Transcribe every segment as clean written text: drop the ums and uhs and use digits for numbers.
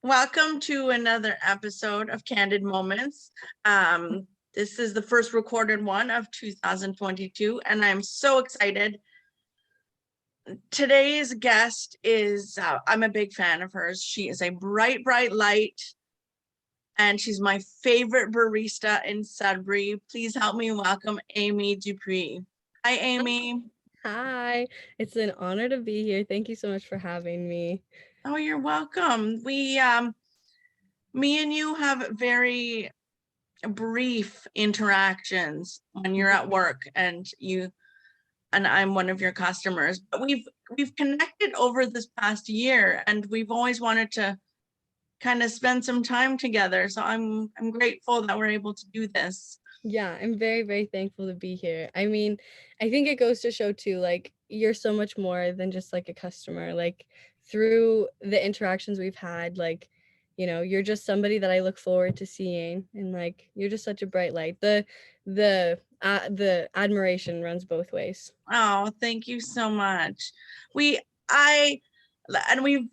Welcome to another episode of Candid Moments. This is the first recorded one of 2022, and I'm so excited. Today's guest is, I'm a big fan of hers. She is a bright, bright light, and she's my favorite barista in Sudbury. Please help me welcome Amy Dupuis. Hi, Amy. Hi, it's an honor to be here. Thank you so much for having me. Oh, you're welcome. Me and you have very brief interactions when you're at work and I'm one of your customers, but we've connected over this past year, and we've always wanted to kind of spend some time together. So I'm grateful that we're able to do this. Yeah, I'm very, very thankful to be here. I mean, I think it goes to show too, like, you're so much more than just like a customer. Like, through the interactions we've had, like, you're just somebody that I look forward to seeing, and like, you're just such a bright light. The admiration runs both ways. Oh, thank you so much. We I and we've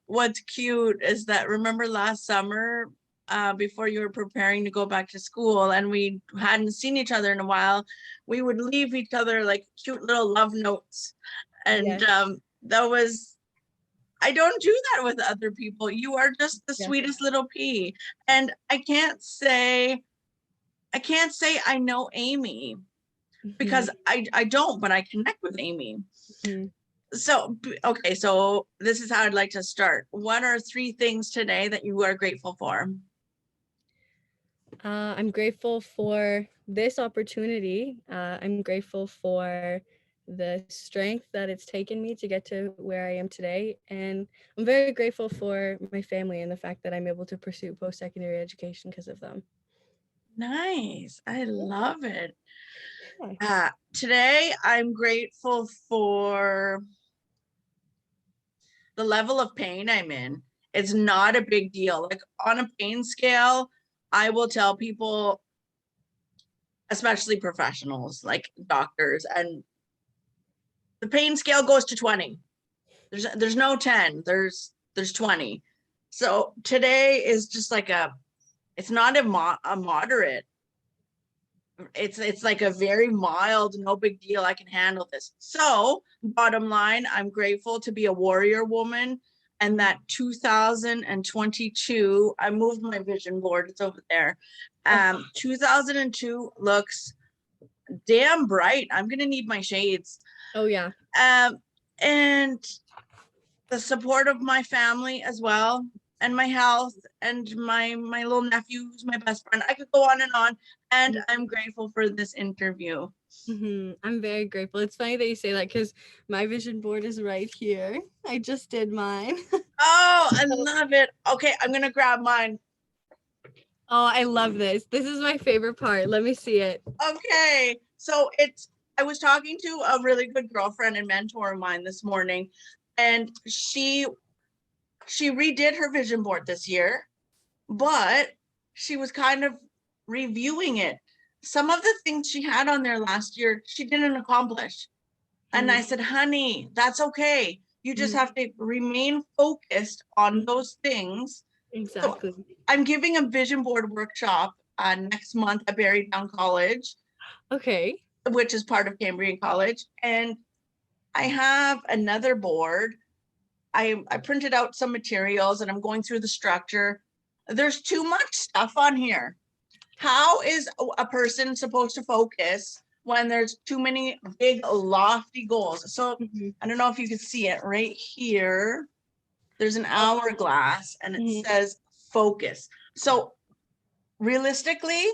what's cute is that, remember last summer, before you were preparing to go back to school and we hadn't seen each other in a while, we would leave each other like cute little love notes. And Yes, that was, I don't do that with other people. You are just the yes. sweetest little pea. And I can't say I know Amy, because I don't, but I connect with Amy. Mhm. So, okay, so this is how I'd like to start. What are 3 things today that you are grateful for? I'm grateful for this opportunity. I'm grateful for the strength that it's taken me to get to where I am today. And I'm very grateful for my family and the fact that I'm able to pursue post-secondary education because of them. Nice. I love it. Yeah. Today, I'm grateful for the level of pain I'm in. It's not a big deal. Like, on a pain scale, I will tell people, especially professionals like doctors, and the pain scale goes to 20. There's no 10. There's 20. So today is just like it's not a moderate. It's like a very mild, no big deal. I can handle this. So bottom line, I'm grateful to be a warrior woman. And that 2022, I moved my vision board. It's over there. 2002 looks damn bright. I'm gonna need my shades. Oh, yeah. Um, and the support of my family as well, and my health, and my little nephew who's my best friend. I could go on, and I'm grateful for this interview. I'm very grateful. It's funny that you say that because my vision board is right here. I just did mine. Oh, I love it. Okay, I'm gonna grab mine. Oh, I love this. This is my favorite part. Let me see it. Okay, so I was talking to a really good girlfriend and mentor of mine this morning, and she redid her vision board this year, but she was kind of reviewing it. Some of the things she had on there last year, she didn't accomplish. And I said, honey, that's okay. You just have to remain focused on those things. So Exactly. I'm giving a vision board workshop next month at Barrytown College, Okay. which is part of Cambrian College. And I have another board. I printed out some materials and I'm going through the structure. There's too much stuff on here. How is a person supposed to focus when there's too many big, lofty goals? So I don't know if you can see it right here. There's an hourglass and it says focus. So realistically,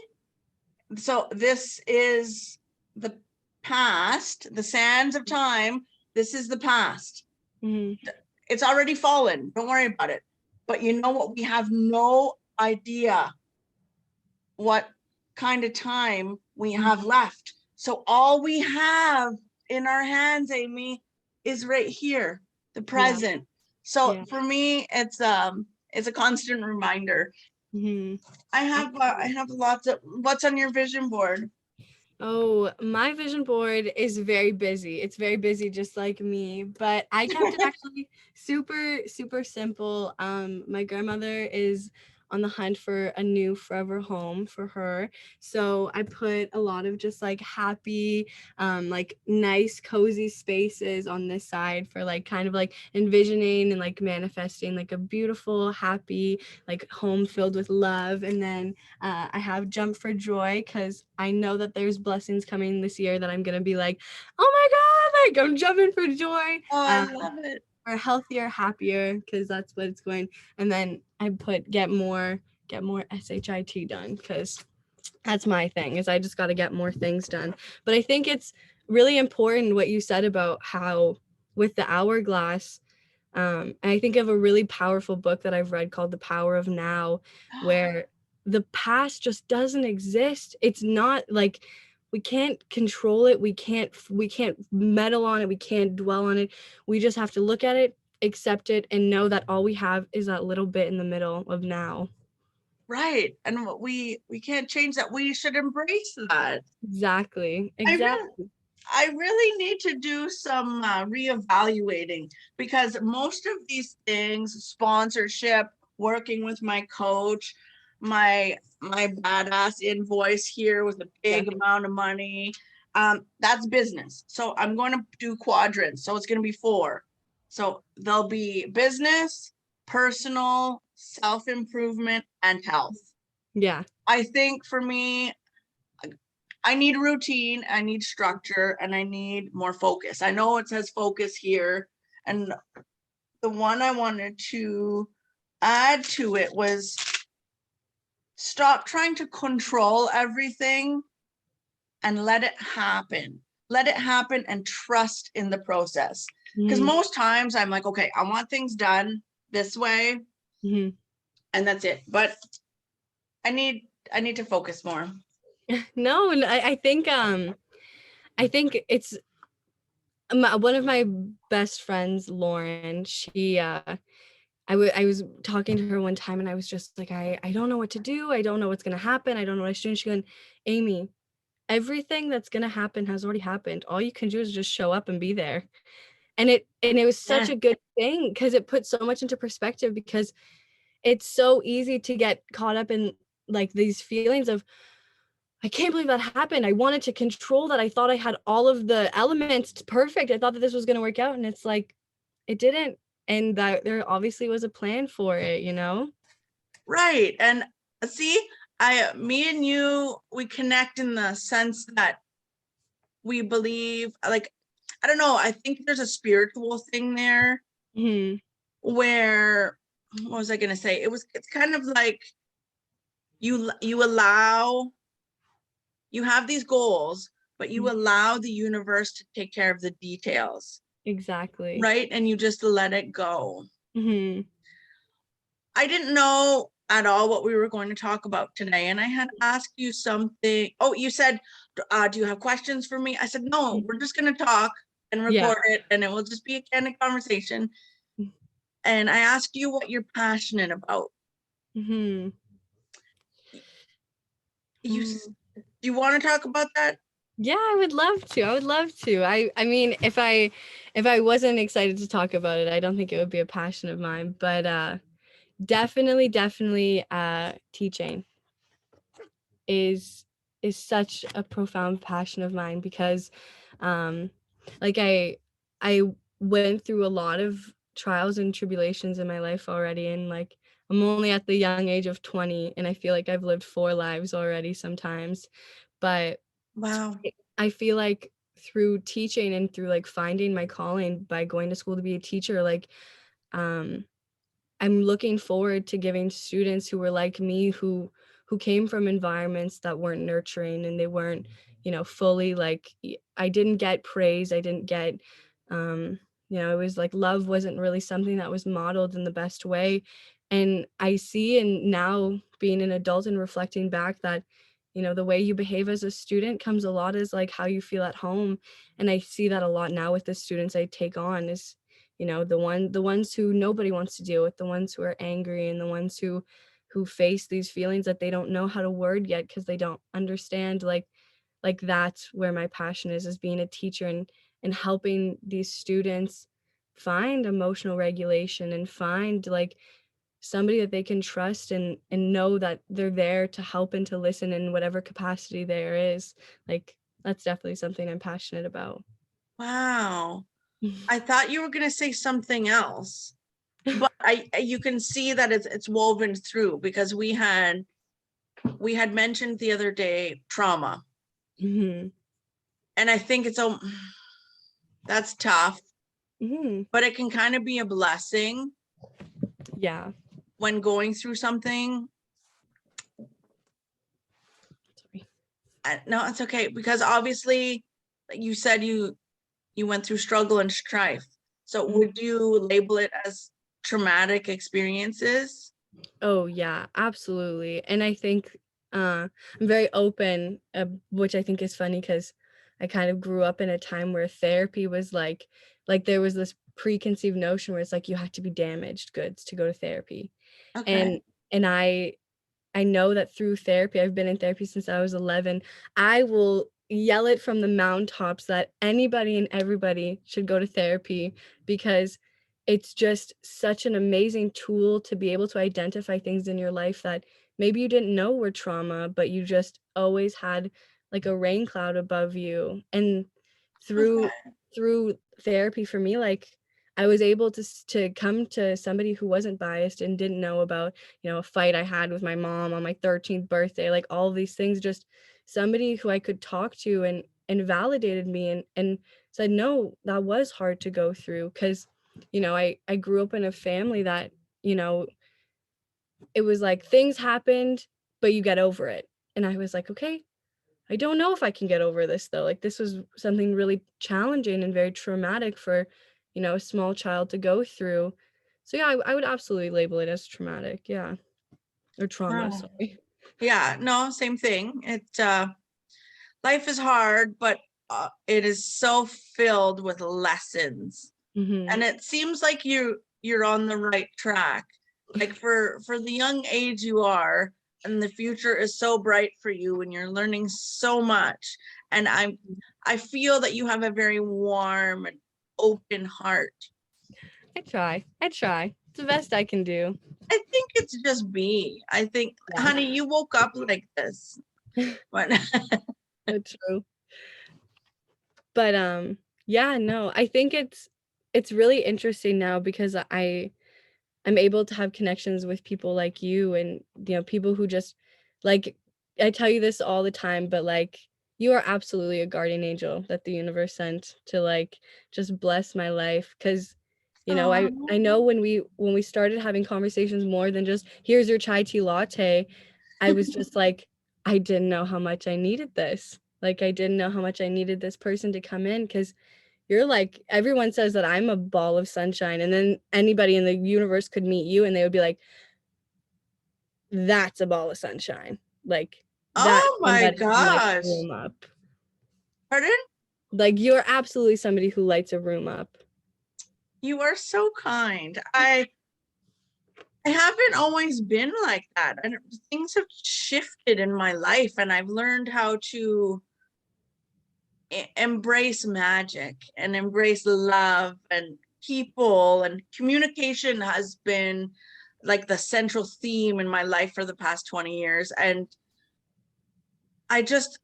so this is the past, the sands of time. This is the past. It's already fallen. Don't worry about it. But you know what? We have no idea what kind of time we have left. So all we have in our hands, Amy, is right here, the present. So for me, it's a constant reminder. I have lots of, what's on your vision board? Oh, my vision board is very busy. It's very busy, just like me, but I kept it actually super, super simple. My grandmother is on the hunt for a new forever home for her. So I put a lot of just like happy, like nice, cozy spaces on this side for like kind of like envisioning and like manifesting like a beautiful, happy, like home filled with love. And then I have jump for joy because I know that there's blessings coming this year that I'm gonna be like, oh my God, like I'm jumping for joy. Oh, I love it. For healthier, happier, because that's what it's going. And then I put get more SHIT done because that's my thing is I just got to get more things done. But I think it's really important what you said about how with the hourglass, and I think of a really powerful book that I've read called The Power of Now, where the past just doesn't exist. It's not like we can't control it. We can't meddle on it. We can't dwell on it. We just have to look at it, accept it, and know that all we have is that little bit in the middle of now. Right. And we can't change that. We should embrace that. Exactly. I really Exactly. I really need to do some reevaluating because most of these things, sponsorship, working with my coach, my badass invoice here with a big Yeah. amount of money, that's business. So I'm going to do quadrants. So it's going to be 4. So there'll be business, personal, self-improvement, and health. Yeah. I think for me, I need routine, I need structure, and I need more focus. I know it says focus here, and the one I wanted to add to it was stop trying to control everything and let it happen. Let it happen and trust in the process. Because Mhm. most times I'm like, okay, I want things done this way, Mhm. and that's it. But I need to focus more. No, and I think it's one of my best friends, Lauren. I was talking to her one time and I was just like, I don't know what to do. I don't know what's gonna happen. I don't know what I should do. And she going, Amy, everything that's gonna happen has already happened. All you can do is just show up and be there. And it was such Yeah. a good thing because it put so much into perspective because it's so easy to get caught up in like these feelings of I can't believe that happened. I wanted to control that. I thought I had all of the elements perfect. I thought that this was going to work out. And it's like, it didn't. And that there obviously was a plan for it, you know? Right. And see, me and you, we connect in the sense that we believe, like, I don't know, I think there's a spiritual thing there Hmm. where, what was I going to say? It's kind of like you allow, you have these goals, but you allow the universe to take care of the details, Exactly. right? And you just let it go. Hmm. I didn't know at all what we were going to talk about today. And I had asked you something. Oh, you said, do you have questions for me? I said, no, we're just going to talk and Yeah. record it and it will just be a candid conversation. And I asked you what you're passionate about. Hmm. You, you want to talk about that? Yeah, I would love to. I would love to. I mean, if I wasn't excited to talk about it, I don't think it would be a passion of mine, but definitely teaching is is such a profound passion of mine because um like I went through a lot of trials and tribulations in my life already, and like I'm only at the young age of 20 and I feel like I've lived 4 lives already sometimes, but Wow. I feel like through teaching and through like finding my calling by going to school to be a teacher, like um I'm looking forward to giving students who were like me, who came from environments that weren't nurturing and they weren't, fully like I didn't get praise, I didn't get it was like love wasn't really something that was modeled in the best way. And I see, and now being an adult and reflecting back, that the way you behave as a student comes a lot as like how you feel at home. And I see that a lot now with the students I take on is the ones who nobody wants to deal with, the ones who are angry, and the ones who face these feelings that they don't know how to word yet because they don't understand like like that's where my passion is being a teacher and helping these students find emotional regulation and find like somebody that they can trust and know that they're there to help and to listen in whatever capacity there is. Like that's definitely something I'm passionate about. Wow. I thought you were going to say something else, but you can see that it's woven through, because we had mentioned the other day trauma. Mm-hmm. And I think that's tough, Mm-hmm. but it can kind of be a blessing Yeah. when going through something. Sorry. No, it's okay, because obviously you said you went through struggle and strife. So Mhm. would you label it as traumatic experiences? Oh yeah, absolutely. And I think I'm very open, which I think is funny because I kind of grew up in a time where therapy was like there was this preconceived notion where it's like you had to be damaged goods to go to therapy. Okay. And I know that through therapy, I've been in therapy since I was 11. I will yell it from the mountaintops that anybody and everybody should go to therapy because it's just such an amazing tool to be able to identify things in your life that maybe you didn't know were trauma, but you just always had like a rain cloud above you. And through Okay. through therapy for me, like I was able to come to somebody who wasn't biased and didn't know about a fight I had with my mom on my 13th birthday, like all of these things, just somebody who I could talk to and validated me and said, no, that was hard to go through. Cause, I grew up in a family that, you know, it was like things happened, but you get over it. And I was like, okay, I don't know if I can get over this though. Like this was something really challenging and very traumatic for, a small child to go through. So yeah, I would absolutely label it as traumatic. Yeah. Or trauma, Wow. sorry. Yeah, no, same thing. Life is hard, but it is so filled with lessons. Mhm. And it seems like you're on the right track. Like for the young age you are, and the future is so bright for you and you're learning so much. And I feel that you have a very warm and open heart. I try. I try. It's the best I can do. I think it's just me. I think, Yeah. honey, you woke up like this. But That's true. But yeah, no, I think it's really interesting now because I'm able to have connections with people like you and people who just like I tell you this all the time, but like you are absolutely a guardian angel that the universe sent to like just bless my life cuz I oh, know when we started having conversations more than just here's your chai tea latte, I was just like I didn't know how much I needed this. Like I didn't know how much I needed this person to come in cuz you're like everyone says that I'm a ball of sunshine, and then anybody in the universe could meet you and they would be like, "That's a ball of sunshine." Like, that's oh my somebody who lights a gosh. room up. Pardon? Like, you're absolutely somebody who lights a room up. You are so kind. I haven't always been like that. And things have shifted in my life, and I've learned how to embrace magic and embrace love and people, and communication has been like the central theme in my life for the past 20 years. And I just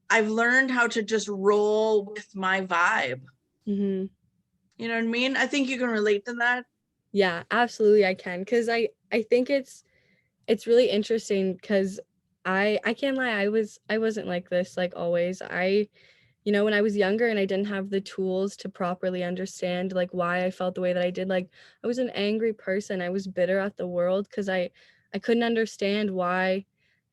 I've learned how to just roll with my vibe. Mhm. You know what I mean? I think you can relate to that. Yeah, absolutely I can, 'cause I think it's really interesting 'cause I can't lie, I wasn't like this, like, always. When I was younger and I didn't have the tools to properly understand like why I felt the way that I did, like I was an angry person. I was bitter at the world because I couldn't understand why,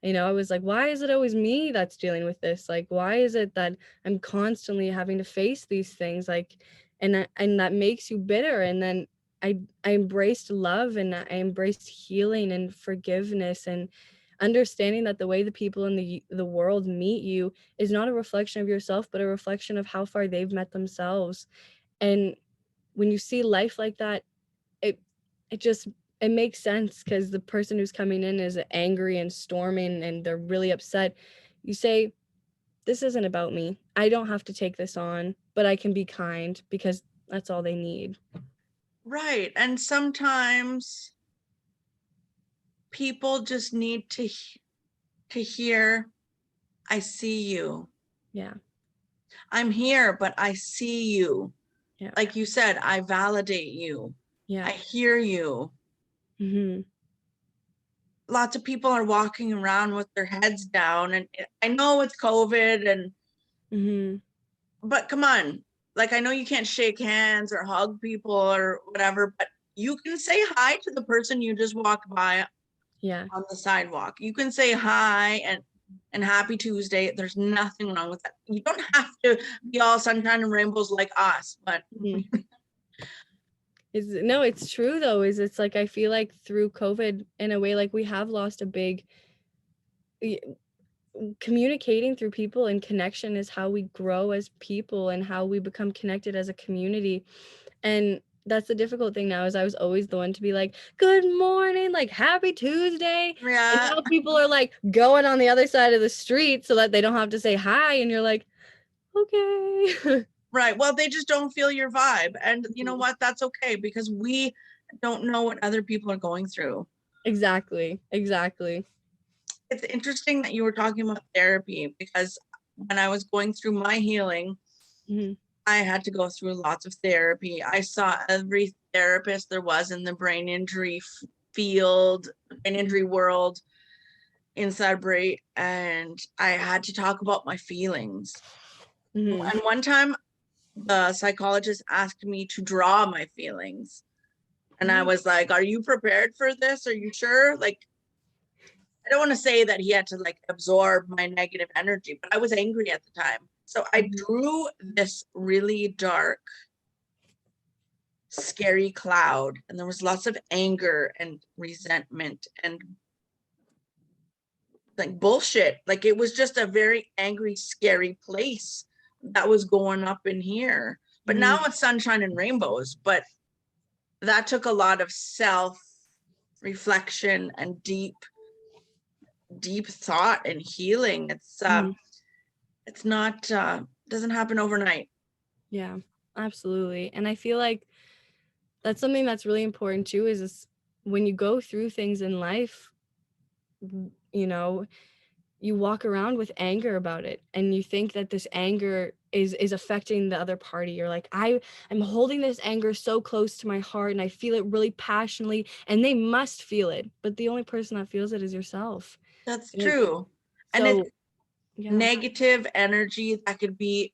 I was like, why is it always me that's dealing with this? Like, why is it that I'm constantly having to face these things? Like, and that makes you bitter. And then I embraced love and I embraced healing and forgiveness and understanding that the way the people in the world meet you is not a reflection of yourself, but a reflection of how far they've met themselves. And when you see life like that, it it just it makes sense because the person who's coming in is angry and storming and they're really upset. You say, this isn't about me. I don't have to take this on, but I can be kind because that's all they need. Right. And sometimes people just need to hear, I see you. Yeah. I'm here, but I see you. Yeah. Like you said, I validate you. Yeah. I hear you. Mm-hmm. Lots of people are walking around with their heads down, and I know it's COVID, and Mm-hmm. but come on, like I know you can't shake hands or hug people or whatever, but you can say hi to the person you just walked by Yeah. on the sidewalk. You can say hi and happy Tuesday. There's nothing wrong with that. You don't have to be all sunshine and rainbows like us, but Mm-hmm. No, it's true though, is it's like I feel like through COVID in a way, like we have lost a big communicating through people, and connection is how we grow as people and how we become connected as a community. And that's the difficult thing now, is I was always the one to be like, good morning, like happy Tuesday. And yeah, now people are like going on the other side of the street so that they don't have to say hi. And you're like, okay. right. Well, they just don't feel your vibe. And you know what? That's okay because we don't know what other people are going through. Exactly. Exactly. It's interesting that you were talking about therapy because when I was going through my healing, Mm-hmm. I had to go through lots of therapy. I saw every therapist there was in the brain injury field, brain injury world in Sudbury, and I had to talk about my feelings. Mm-hmm. And one time, the psychologist asked me to draw my feelings. And I was like, are you prepared for this? Are you sure? Like, I don't want to say that he had to like absorb my negative energy, but I was angry at the time. So I drew this really dark, scary cloud, and there was lots of anger and resentment and like bullshit. Like it was just a very angry, scary place that was going up in here. But now Mm-hmm. it's sunshine and rainbows. But that took a lot of self reflection and deep thought and healing. Mm-hmm. It's not doesn't happen overnight. Yeah, absolutely. And I feel like that's something that's really important too, is this, when you go through things in life, you know, you walk around with anger about it and you think that this anger is affecting the other party. You're like, I'm holding this anger so close to my heart and I feel it really passionately and they must feel it, but the only person that feels it is yourself. That's And true. And it's so yeah. negative energy that could be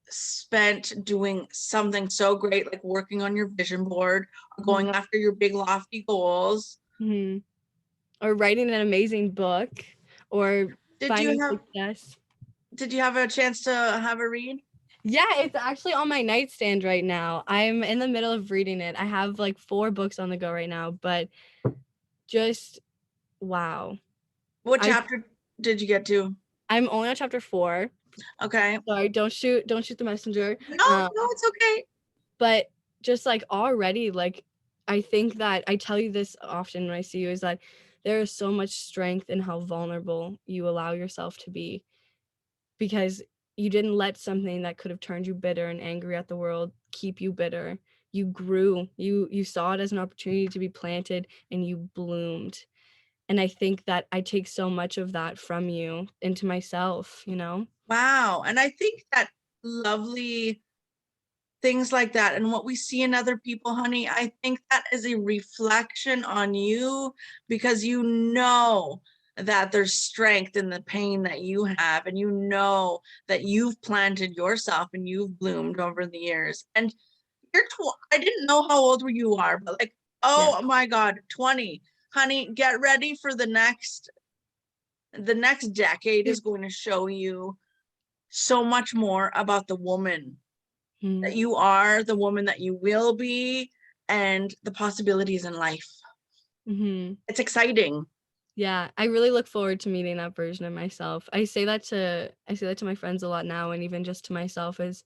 spent doing something so great, like working on your vision board or going after your big lofty goals. Mm-hmm. Or writing an amazing book, or Did you finding have success. did you have a chance to have a read? Yeah, it's actually on my nightstand right now. I'm in the middle of reading it. I have like 4 books on the go right now, but just wow. What I chapter did you get to? I'm only on chapter 4. Okay. Sorry, don't shoot the messenger. No, Um, no, it's okay. but just like already, like I think that I tell you this often when I see you, is that there is so much strength in how vulnerable you allow yourself to be, because you didn't let something that could have turned you bitter and angry at the world keep you bitter. You grew. You saw it as an opportunity to be planted and you bloomed. And I think that I take so much of that from you into myself, you know? Wow. And I think that lovely things like that and what we see in other people, honey, I think that is a reflection on you because you know that there's strength in the pain that you have, and you know that you've planted yourself and you've bloomed over the years. And I didn't know how old you are, but like, Yeah. oh my God, 20. Honey, get ready for the next decade is going to show you so much more about the woman Mm-hmm. that you are, the woman that you will be, and the possibilities in life. Mm-hmm. It's exciting. Yeah, I really look forward to meeting that version of myself. I say that to my friends a lot now, and even just to myself, is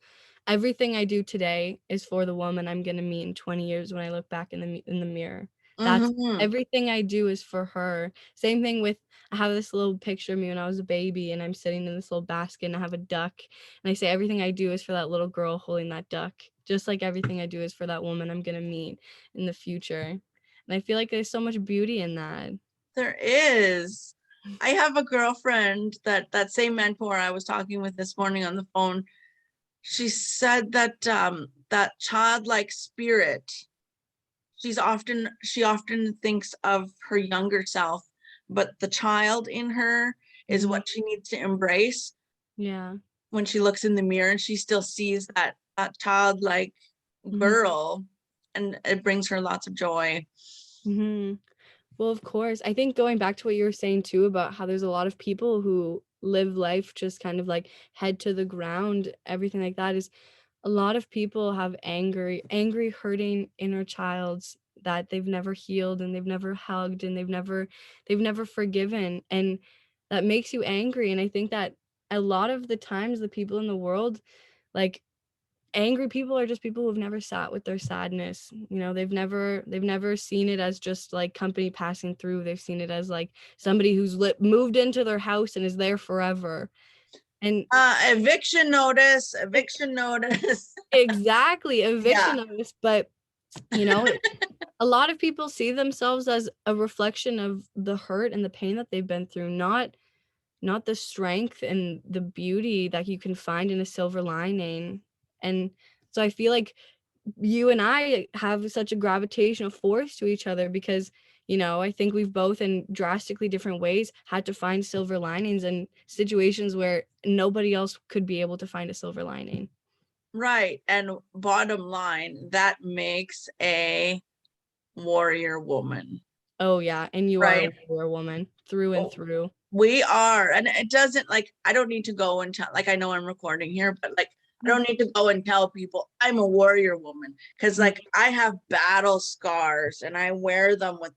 everything I do today is for the woman I'm going to meet in 20 years when I look back in the mirror. That's Mhm. everything I do is for her. Same thing with I have this little picture of me when I was a baby and I'm sitting in this little basket and I have a duck and I say everything I do is for that little girl holding that duck, just like everything I do is for that woman I'm gonna meet in the future. And I feel like there's so much beauty in that. There is. I have a girlfriend that same mentor I was talking with this morning on the phone. She said that that childlike spirit, she often thinks of her younger self, but the child in her is Mhm. what she needs to embrace Yeah. when she looks in the mirror and she still sees that childlike Mhm. girl, and it brings her lots of joy. Mhm. Well, of course. I think going back to what you were saying too about how there's a lot of people who live life just kind of like head to the ground, everything like that is a lot of people have angry, hurting inner childs that they've never healed and they've never hugged and they've never forgiven. And that makes you angry. And I think that a lot of the times the people in the world, like angry people are just people who've never sat with their sadness. You know, they've never seen it as just like company passing through. They've seen it as like somebody who's moved into their house and is there forever. And Eviction notice, eviction notice. exactly, Yeah. eviction notice, but you know, a lot of people see themselves as a reflection of the hurt and the pain that they've been through, not the strength and the beauty that you can find in a silver lining. And so I feel like you and I have such a gravitational force to each other because, you know, I think we've both in drastically different ways had to find silver linings in situations where nobody else could be able to find a silver lining. Right. And bottom line, that makes a warrior woman, Oh yeah, and you are a right? warrior woman through and Oh, through. we are. And it doesn't, like, I don't need to go and tell, like, I know I'm recording here, but like, I don't need to go and tell people I'm a warrior woman because, Mhm. like, I have battle scars and I wear them with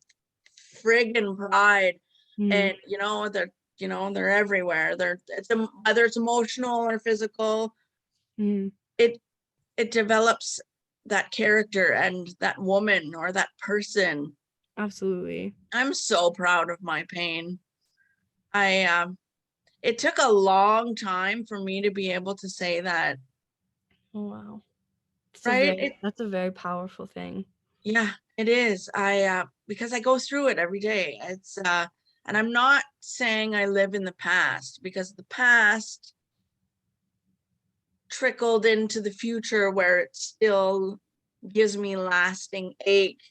friggin' pride. Mhm. And, they're everywhere. Whether it's emotional or physical, Mhm. it it develops that character and that woman or that person. Absolutely. I'm so proud of my pain. I It took a long time for me to be able to say that, Oh wow. right? That's a very powerful thing. Yeah, it is. I Because I go through it every day. And I'm not saying I live in the past, because the past trickled into the future where it still gives me lasting ache.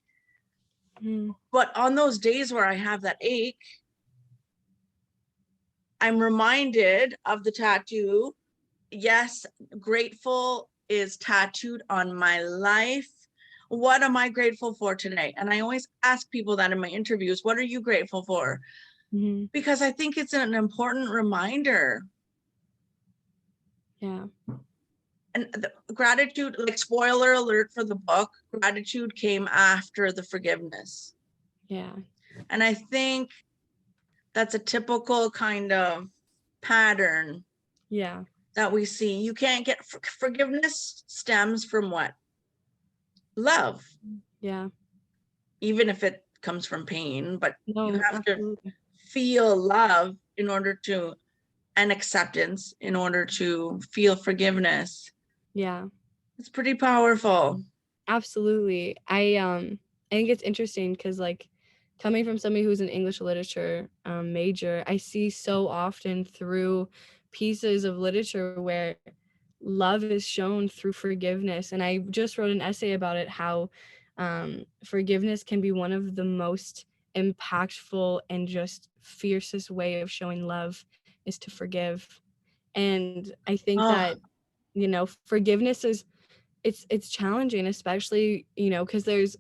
Mhm. But on those days where I have that ache, I'm reminded of the tattoo. Yes, grateful is tattooed on my life. What am I grateful for today? And I always ask people that in my interviews, what are you grateful for? Mhm. Because I think it's an important reminder. Yeah. And gratitude, like, spoiler alert for the book, gratitude came after the forgiveness. Yeah. And I think that's a typical kind of pattern Yeah. that we see. You can't get forgiveness stems from what? Love, Yeah. even if it comes from pain, but you No, have to absolutely. feel love in order to, and acceptance in order to feel forgiveness. Yeah. It's pretty powerful. Absolutely. I think it's interesting because like coming from somebody who's an English literature major, I see so often through pieces of literature where love is shown through forgiveness. And I just wrote an essay about it, how forgiveness can be one of the most impactful and just fiercest way of showing love is to forgive. And I think Oh, that, you know, forgiveness is it's challenging, especially, you know, because there's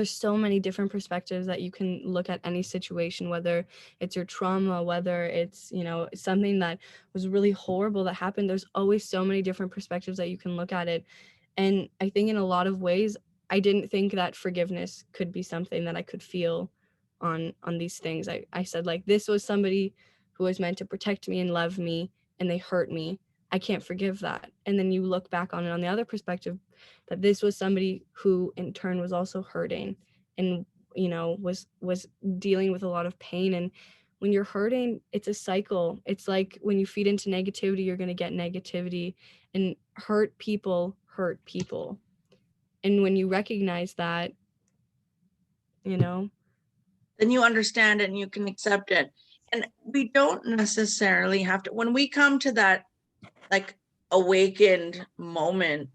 so many different perspectives that you can look at any situation, whether it's your trauma, whether it's, you know, something that was really horrible that happened. There's always so many different perspectives that you can look at it. And I think in a lot of ways I didn't think that forgiveness could be something that I could feel on these things. I said like this was somebody who was meant to protect me and love me and they hurt me. I can't forgive that. And then you look back on it on the other perspective, that this was somebody who in turn was also hurting and was dealing with a lot of pain. And when you're hurting, it's a cycle. It's like when you feed into negativity, you're going to get negativity, and hurt people. And when you recognize that, then you understand it and you can accept it. And we don't necessarily have to, when we come to that like awakened moment,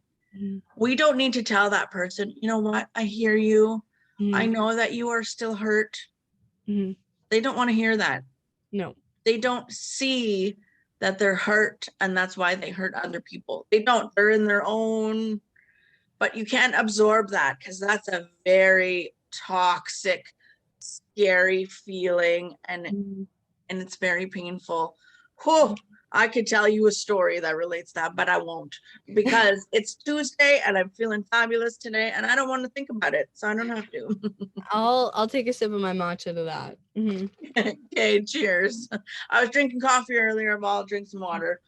we don't need to tell that person, you know what, I hear you. I know that you are still hurt. They don't want to hear that. No. They don't see that they're hurt and that's why they hurt other people. They're in their own, but you can't absorb that because that's a very toxic, scary feeling, and it's very painful. Whew, I could tell you a story that relates to that, but I won't because it's Tuesday and I'm feeling fabulous today and I don't want to think about it, so I don't have to. I'll take a sip of my matcha to that. Okay, cheers. I was drinking coffee earlier, but I'll drink some water.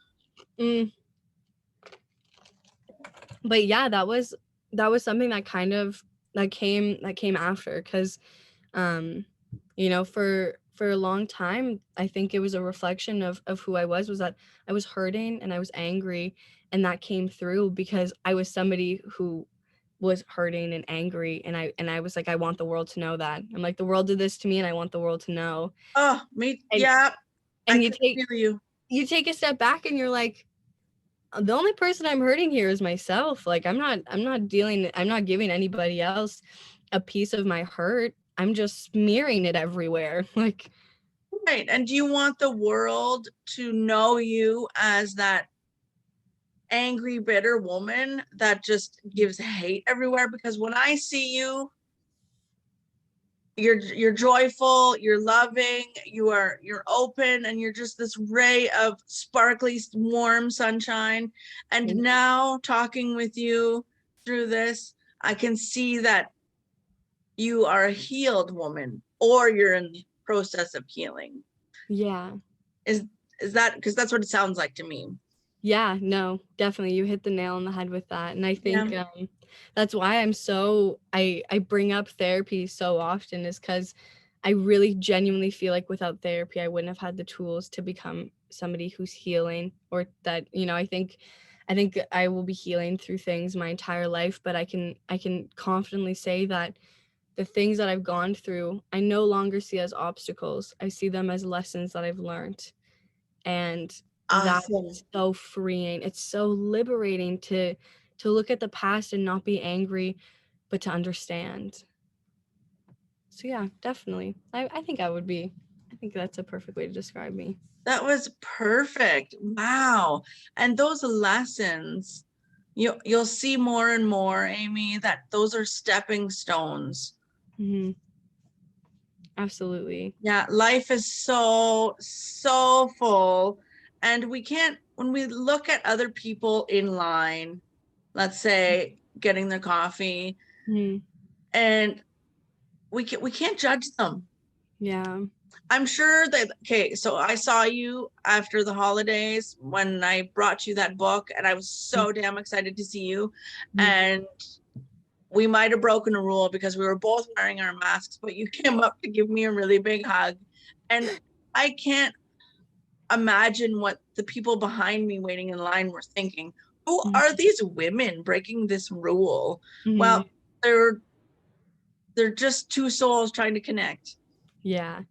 But yeah, that was something that kind of that came after, because for a long time, I think it was a reflection of who I was that I was hurting and I was angry, and that came through because I was somebody who was hurting and angry, and I was like, I want the world to know that. I'm like, the world did this to me and I want the world to know. Oh, me, yeah. And I can feel you take a step back and you're like, the only person I'm hurting here is myself. Like, I'm not giving anybody else a piece of my hurt. I'm just smearing it everywhere. Like, right. And do you want the world to know you as that angry, bitter woman that just gives hate everywhere? Because when I see you, you're joyful, you're loving, you're open, and you're just this ray of sparkly, warm sunshine. And now talking with you through this, I can see that you are a healed woman, or you're in the process of healing. Yeah. Is that, because that's what it sounds like to me. Yeah, no, definitely. You hit the nail on the head with that. And I think that's why I bring up therapy so often, is because I really genuinely feel like without therapy, I wouldn't have had the tools to become somebody who's healing, or that, I think I will be healing through things my entire life, but I can confidently say that the things that I've gone through, I no longer see as obstacles. I see them as lessons that I've learned. And Awesome. that's so freeing. It's so liberating to look at the past and not be angry, but to understand. So yeah, definitely. I think that's a perfect way to describe me. That was perfect. Wow. And those lessons, you'll see more and more, Amy, that those are stepping stones. Absolutely. Yeah, life is so full, and we can't, when we look at other people in line, let's say getting their coffee, and we can't judge them. Yeah. I'm sure that, okay, so I saw you after the holidays when I brought you that book, and I was so damn excited to see you. And we might have broken a rule because we were both wearing our masks, but you came up to give me a really big hug. And I can't imagine what the people behind me waiting in line were thinking. Who are these women breaking this rule? Well, they're just two souls trying to connect. Yeah.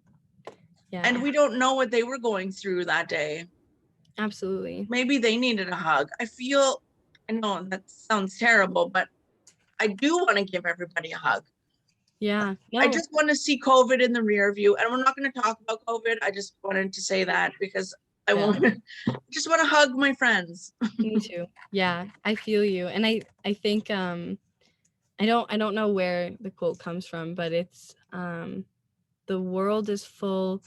And we don't know what they were going through that day. Absolutely. Maybe they needed a hug. I know that sounds terrible, but I do want to give everybody a hug. Yeah. No. I just want to see COVID in the rear view. And we're not going to talk about COVID. I just wanted to say that because I just want to hug my friends. Me too. Yeah, I feel you. And I think I don't know where the quote comes from, but it's the world is full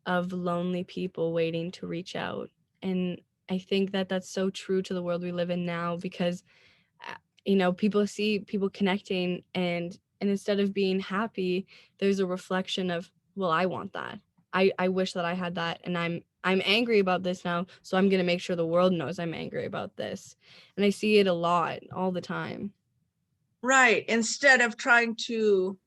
of lonely people waiting to reach out. And I think that that's so true to the world we live in now, because people see people connecting, and instead of being happy, there's a reflection of, well, I want that. I wish that I had that, and I'm angry about this now, so I'm going to make sure the world knows I'm angry about this. And I see it a lot, all the time. Right. Instead of trying to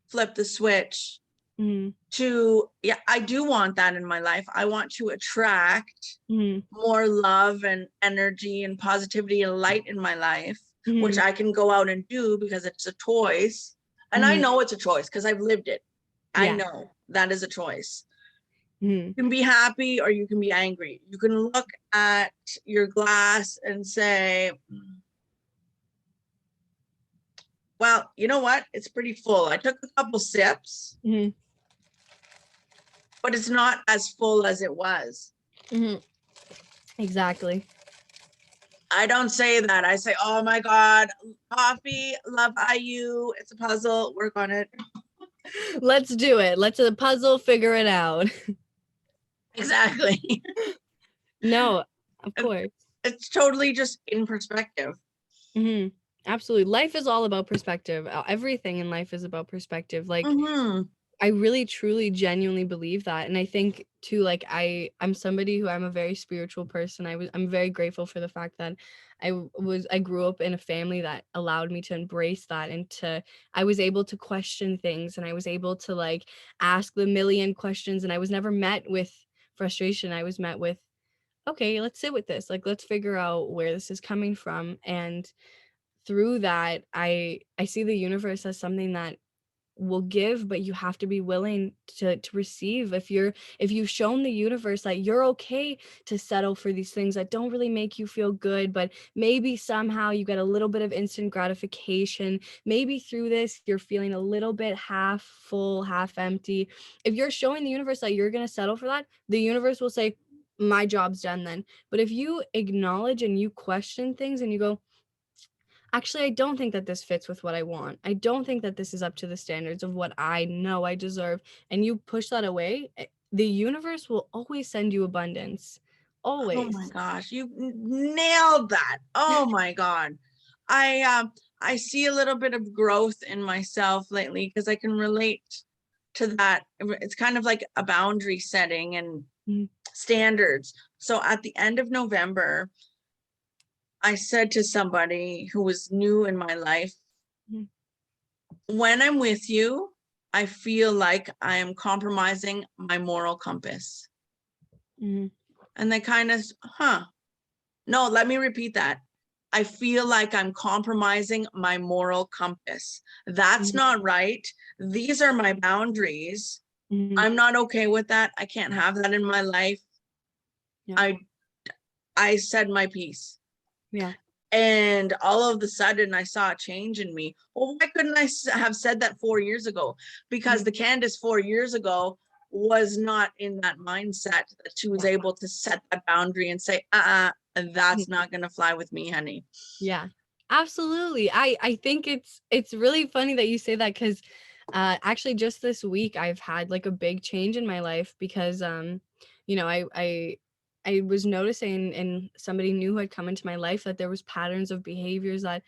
flip the switch Mm-hmm. to, yeah, I do want that in my life. I want to attract Mm-hmm. more love and energy and positivity and light in my life, which Mm-hmm. I can go out and do because it's a choice. And I Mm-hmm. know it's a choice because I've lived it. I Yeah. know that is a choice. Mm-hmm. You can be happy or you can be angry. You can look at your glass and say, well, you know what? It's pretty full. I took a couple sips, Mm-hmm. but it's not as full as it was. Mm-hmm. Exactly. I don't say that. I say, oh my God, coffee, love IU. It's a puzzle. Work on it. Let's do it. Let's a puzzle, figure it out. Exactly. No, of course. It's totally just in perspective. Mm-hmm. Absolutely. Life is all about perspective. Everything in life is about perspective. Like, Mm-hmm. I really, truly, genuinely believe that. And I think too, like I'm somebody who I'm a very spiritual person. I'm very grateful for the fact that I grew up in a family that allowed me to embrace that and I was able to question things and I was able to like ask the million questions and I was never met with frustration. I was met with, okay, let's sit with this. Like, let's figure out where this is coming from. And through that, I see the universe as something that will give, but you have to be willing to receive. If you've shown the universe that you're okay to settle for these things that don't really make you feel good, but maybe somehow you get a little bit of instant gratification, maybe through this you're feeling a little bit half full, half empty. If you're showing the universe that you're going to settle for that, the universe will say, my job's done then. But if you acknowledge and you question things and you go, actually, I don't think that this fits with what I want. I don't think that this is up to the standards of what I know I deserve. And you push that away, the universe will always send you abundance. Oh my Always. gosh, you nailed that. Oh my God. I see a little bit of growth in myself lately because I can relate to that. It's kind of like a boundary setting and Mhm. standards. So at the end of November, I said to somebody who was new in my life, Mhm. when I'm with you, I feel like I am compromising my moral compass. Mhm. And they kind of, no, let me repeat that. I feel like I'm compromising my moral compass. That's Mhm. not right. These are my boundaries. Mhm. I'm not okay with that. I can't have that in my life. Yeah. I I said my piece. Yeah. And all of a sudden I saw a change in me. Well, why couldn't I have said that 4 years ago? Because Mhm. the Candace 4 years ago was not in that mindset that she was able to set that boundary and say, that's Mhm. not going to fly with me, honey. Yeah. Absolutely. I think it's really funny that you say that because actually just this week I've had like a big change in my life because you know I was noticing and somebody new who had come into my life that there was patterns of behaviors that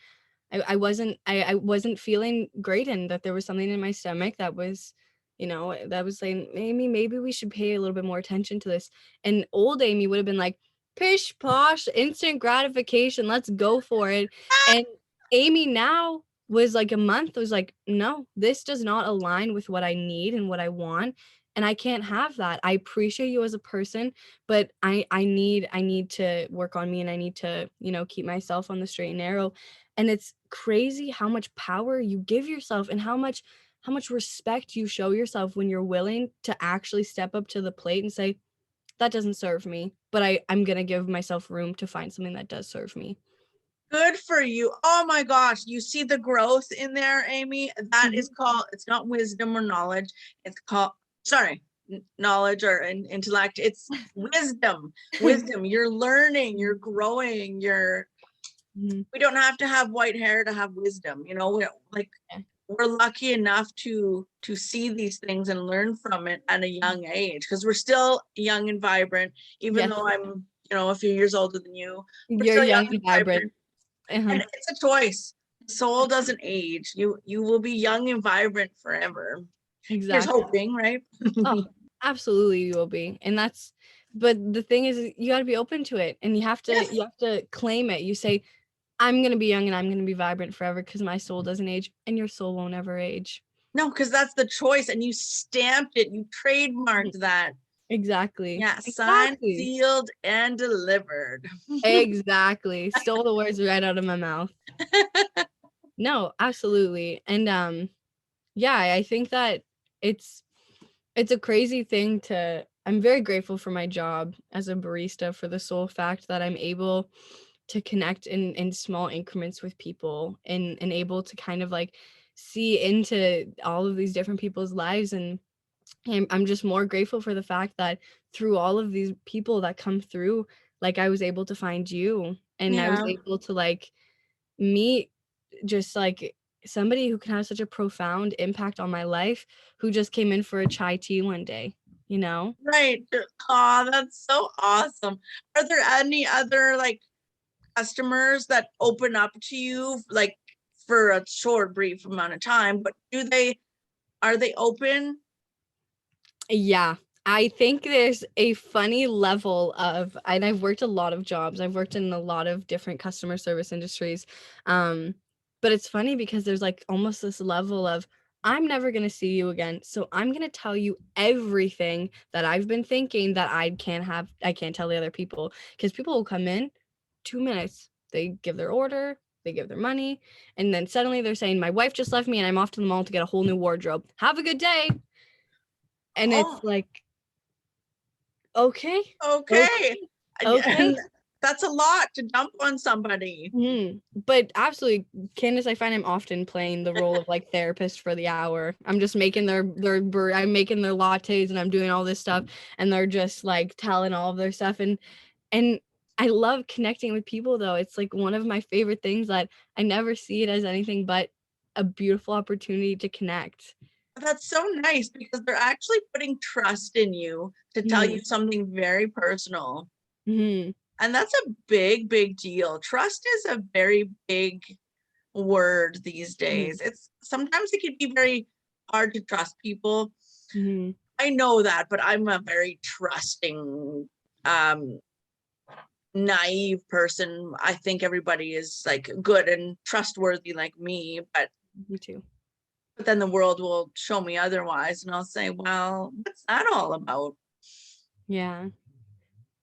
I wasn't feeling great in, that there was something in my stomach that was, you know, that was saying, maybe we should pay a little bit more attention to this. And old Amy would have been like, pish posh, instant gratification, let's go for it. And Amy now was like a month, was like, no, this does not align with what I need and what I want. And I can't have that. I appreciate you as a person, but I need to work on me and I need to, you know, keep myself on the straight and narrow. And it's crazy how much power you give yourself and how much respect you show yourself when you're willing to actually step up to the plate and say, that doesn't serve me, but I'm gonna give myself room to find something that does serve me. Good for you. Oh my gosh. You see the growth in there, Amy? That is Mhm. called, it's not wisdom or knowledge. It's called, sorry, knowledge or intellect. It's wisdom. Wisdom. You're learning, you're growing, Mhm. we don't have to have white hair to have wisdom. You know, like Yeah. we're lucky enough to see these things and learn from it at a young age because we're still young and vibrant, even Yes, though I'm, a few years older than you. We're you're still young young and and vibrant. vibrant. Uh-huh. And it's a choice. Soul doesn't age. You will be young and vibrant forever. Here's Exactly. hoping, right? Oh, absolutely you will be. And that's, but the thing is you got to be open to it and Yes. you have to claim it. You say, I'm going to be young and I'm going to be vibrant forever because my soul doesn't age and your soul won't ever age. No, because that's the choice, and you stamped it, you trademarked that. Exactly. Yeah, signed, Exactly. sealed, and delivered. Exactly. Stole the words right out of my mouth. No, absolutely. And yeah, I think that it's it's a crazy thing to I'm very grateful for my job as a barista for the sole fact that I'm able to connect in small increments with people and able to kind of like see into all of these different people's lives. And I'm just more grateful for the fact that through all of these people that come through, like I was able to find you, and I was Yeah, able to like meet just like somebody who can have such a profound impact on my life, who just came in for a chai tea one day, you know? right. Oh, that's so awesome. Are there any other like customers that open up to you like for a short, brief amount of time, but are they open? Yeah. I think there's a funny level of, and I've worked a lot of jobs. I've worked in a lot of different customer service industries. Um, but it's funny because there's like almost this level of, I'm never going to see you again. So I'm going to tell you everything that I've been thinking that I can't tell the other people, because people will come in 2 minutes, they give their order, they give their money, and then suddenly they're saying, my wife just left me and I'm off to the mall to get a whole new wardrobe. Have a good day. And it's Oh, like, okay, okay. okay, And okay. that's a lot to dump on somebody. But absolutely, Candace, I find I'm often playing the role of like therapist for the hour. I'm just making I'm making their lattes and I'm doing all this stuff, and they're just like telling all of their stuff. And I love connecting with people though. It's like one of my favorite things that I never see it as anything but a beautiful opportunity to connect. That's so nice because they're actually putting trust in you to tell you Mm-hmm. something very personal. Mm-hmm. And that's a big, big deal. Trust is a very big word these days. It's sometimes it can be very hard to trust people. Mm-hmm. I know that, but I'm a very trusting, um, naive person. I think everybody is like good and trustworthy like me, Me too. but then the world will show me otherwise, and I'll say, well, what's that all about? Yeah.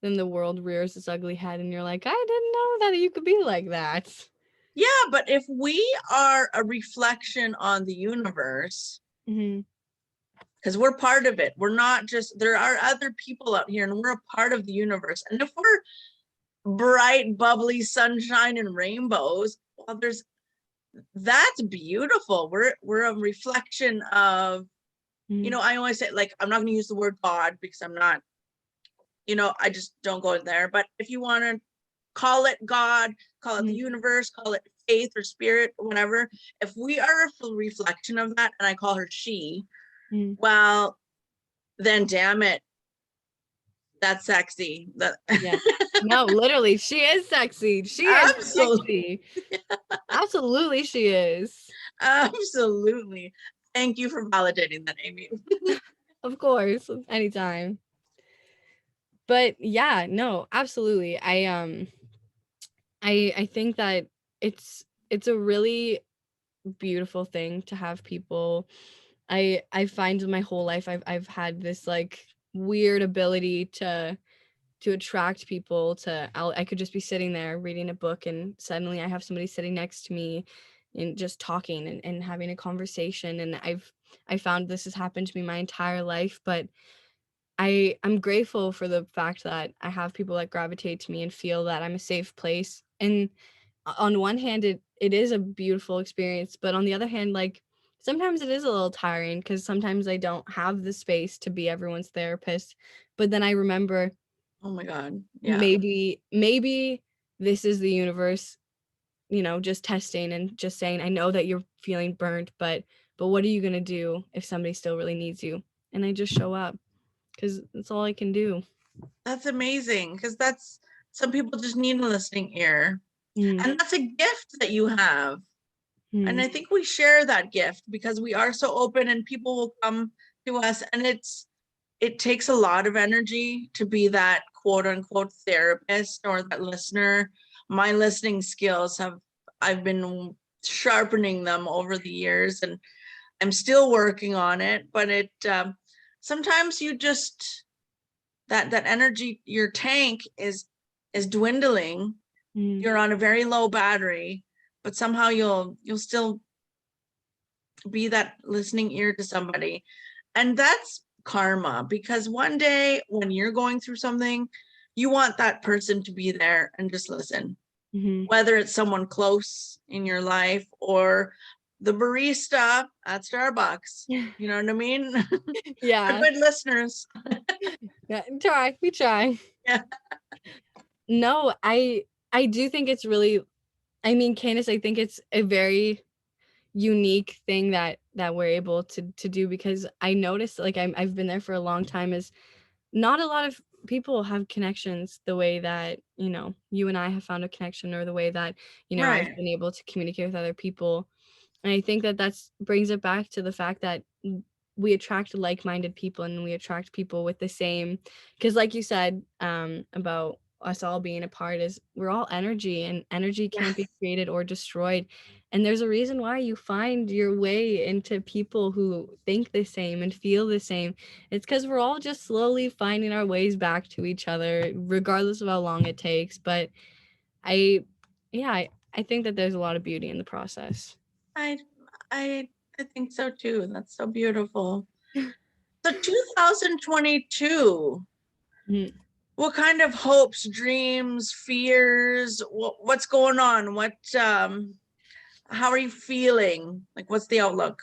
Then the world rears its ugly head and you're like, I didn't know that you could be like that. Yeah, but if we are a reflection on the universe, Hmm. because we're part of it, we're not just, there are other people out here and we're a part of the universe. And if we're bright, bubbly sunshine and rainbows, well, that's beautiful. We're a reflection of, Hmm. I always say, like, I'm not going to use the word God because I'm not, I just don't go there. But if you want to call it God, call it the Hmm. universe, call it faith or spirit, whatever. If we are a full reflection of that, and I call her she, Hmm. well, then damn it, that's sexy. Yeah. No, literally, she is sexy. She is Absolutely, sexy. Absolutely, she is. absolutely. Thank you for validating that, Amy. Of course, anytime. But yeah, no, absolutely. I think that it's a really beautiful thing to have people. I find my whole life I've had this like weird ability to attract people to I could just be sitting there reading a book and suddenly I have somebody sitting next to me and just talking and having a conversation. And I found this has happened to me my entire life, but I'm grateful for the fact that I have people that gravitate to me and feel that I'm a safe place. And on one hand it is a beautiful experience, but on the other hand, like sometimes it is a little tiring because sometimes I don't have the space to be everyone's therapist. But then I remember Oh my God. Yeah. maybe this is the universe, just testing and just saying, I know that you're feeling burnt, but what are you going to do if somebody still really needs you? And I just show up because that's all I can do. That's amazing because some people just need a listening ear. Mm, And that's a gift that you have. And mm, I think we share that gift because we are so open and people will come to us, and it takes a lot of energy to be that quote unquote therapist or that listener. My listening skills I've been sharpening them over the years, and I'm still working on it, but it sometimes you just that energy, your tank is dwindling. You're on a very low battery, but somehow you'll still be that listening ear to somebody. And that's karma, because one day when you're going through something, you want that person to be there and just listen. Whether it's someone close in your life or the barista at Starbucks. You know what I mean? Yeah. They're good listeners. Yeah, we try. Yeah. No, I do think it's really, I mean, Candace, I think it's a very unique thing that we're able to do, because I noticed, like, I've been there for a long time, is not a lot of people have connections the way that, you know, you and I have found a connection, or the way that, you know, I've Right. been able to communicate with other people. And I think that brings it back to the fact that we attract like-minded people, and we attract people with the same, because like you said, about us all being apart, is we're all energy, and energy can't be created or destroyed. And there's a reason why you find your way into people who think the same and feel the same. It's because we're all just slowly finding our ways back to each other, regardless of how long it takes. But I think that there's a lot of beauty in the process. I I think so too. That's so beautiful. So 2022, what kind of hopes, dreams, fears, what's going on? How are you feeling? Like, what's the outlook?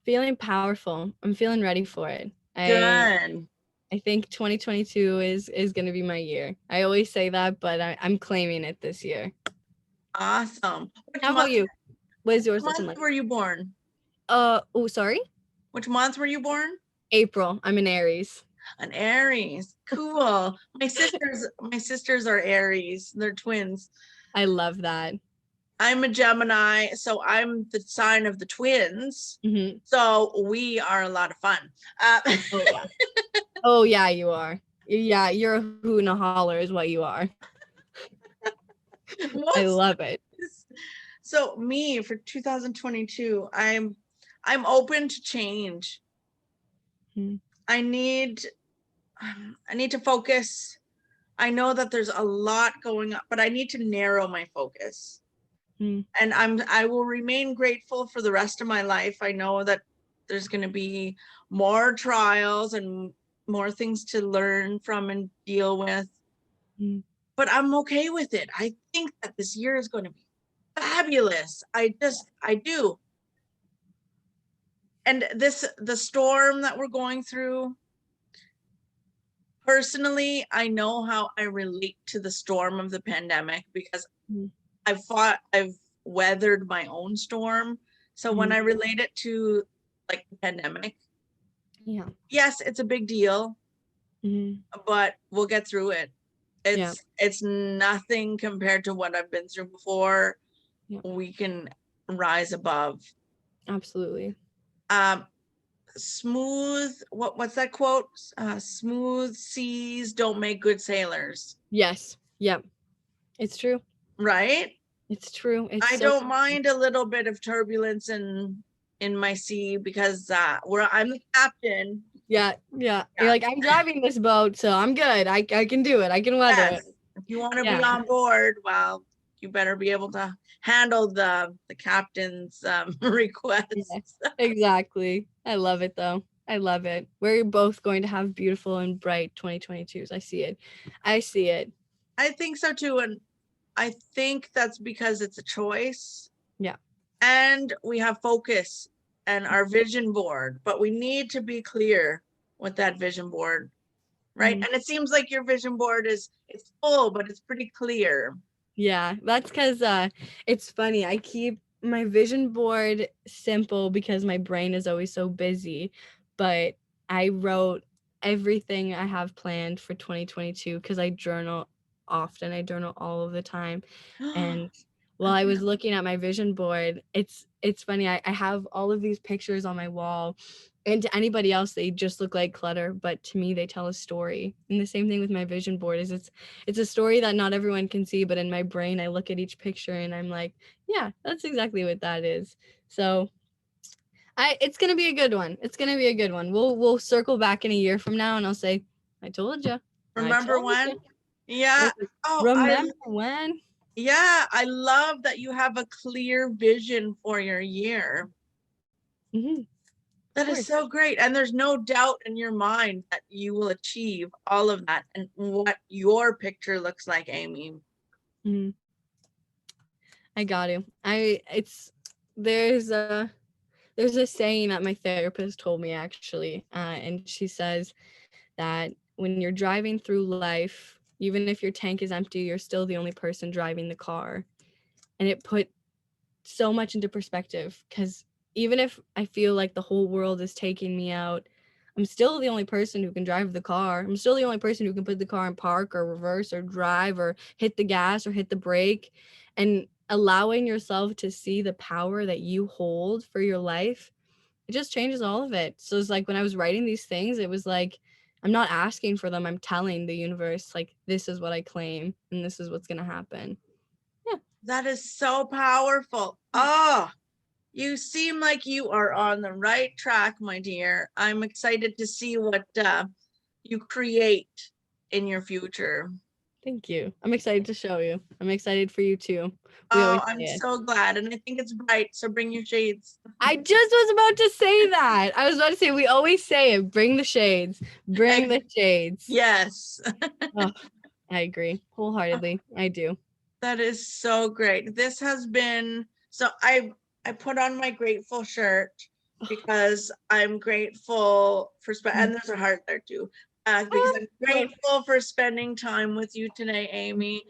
Feeling powerful. I'm feeling ready for it. Good. I think 2022 is going to be my year. I always say that, but I'm claiming it this year. Awesome. How about you? What is yours looking like? Were you born? Oh, sorry? Which month were you born? April. I'm an Aries. An Aries. Cool. My sisters are Aries. They're twins. I love that. I'm a Gemini, so I'm the sign of the twins. Mm-hmm. So we are a lot of fun. Oh yeah. Oh yeah, you are. Yeah, you're a hoot and a holler is what you are. I love it. So me for 2022, I'm open to change. I need to focus. I know that there's a lot going on, but I need to narrow my focus. And I will remain grateful for the rest of my life. I know that there's going to be more trials and more things to learn from and deal with. But I'm okay with it. I think that this year is going to be fabulous. I do. And the storm that we're going through, personally, I know how I relate to the storm of the pandemic, because I've weathered my own storm. So when I relate it to like the pandemic, yes, it's a big deal, but we'll get through it. It's nothing compared to what I've been through before. We can rise above. Absolutely. Smooth, what's that quote? Smooth seas don't make good sailors. Yes. Yep. It's true. Right? It's true. I don't mind a little bit of turbulence in my sea, because I'm the captain. Yeah. You're like, I'm driving this boat, so I'm good. I can do it. I can weather it. If you want to be on board, well, you better be able to handle the captain's requests. Yes, exactly. I love it though. I love it. We're both going to have beautiful and bright 2022s. I see it. I think so too. And I think that's because it's a choice. Yeah. And we have focus and our vision board, but we need to be clear with that vision board, right? And it seems like your vision board it's full, but it's pretty clear. Yeah, that's because it's funny. I keep my vision board simple because my brain is always so busy, but I wrote everything I have planned for 2022 because I journal often. I journal all of the time. And while I was looking at my vision board, it's funny. I have all of these pictures on my wall, and to anybody else, they just look like clutter, but to me, they tell a story. And the same thing with my vision board is it's a story that not everyone can see, but in my brain, I look at each picture and I'm like, yeah, that's exactly what that is. So It's gonna be a good one. It's gonna be a good one. We'll circle back in a year from now and I'll say, I told you. I Remember told when? you. Yeah. Oh, Remember when? yeah, I love that you have a clear vision for your year. Mm-hmm. That is so great. And there's no doubt in your mind that you will achieve all of that and what your picture looks like, Amy. Mm-hmm. I got to. There's a saying that my therapist told me actually, and she says that when you're driving through life, even if your tank is empty, you're still the only person driving the car. And it put so much into perspective, because even if I feel like the whole world is taking me out, I'm still the only person who can drive the car. I'm still the only person who can put the car in park or reverse or drive or hit the gas or hit the brake. And allowing yourself to see the power that you hold for your life, it just changes all of it. So it's like when I was writing these things, it was like, I'm not asking for them. I'm telling the universe, like, this is what I claim and this is what's going to happen. Yeah. That is so powerful. Oh, you seem like you are on the right track, my dear. I'm excited to see what you create in your future. Thank you. I'm excited to show you. I'm excited for you too. Oh, I'm so glad. And I think it's bright. So bring your shades. I just was about to say that. I was about to say, we always say it. Bring the shades. Bring the shades. Yes. Oh, I agree wholeheartedly. I do. That is so great. This has been, so I put on my grateful shirt because I'm grateful for, and there's a heart there too, because I'm grateful for spending time with you today, Amy.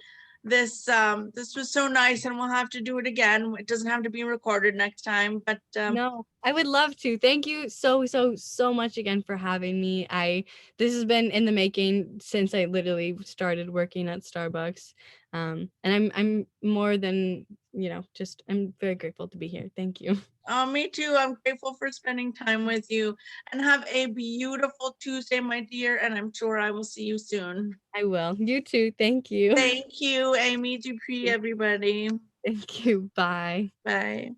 This was so nice, and we'll have to do it again. It doesn't have to be recorded next time, but no, I would love to. Thank you so much again for having me. This has been in the making since I literally started working at Starbucks. And I'm more than, just I'm very grateful to be here. Thank you. Oh, me too. I'm grateful for spending time with you, and have a beautiful Tuesday, my dear. And I'm sure I will see you soon. I will. You too. Thank you. Thank you, Amy Dupuis, everybody. Thank you. Bye. Bye.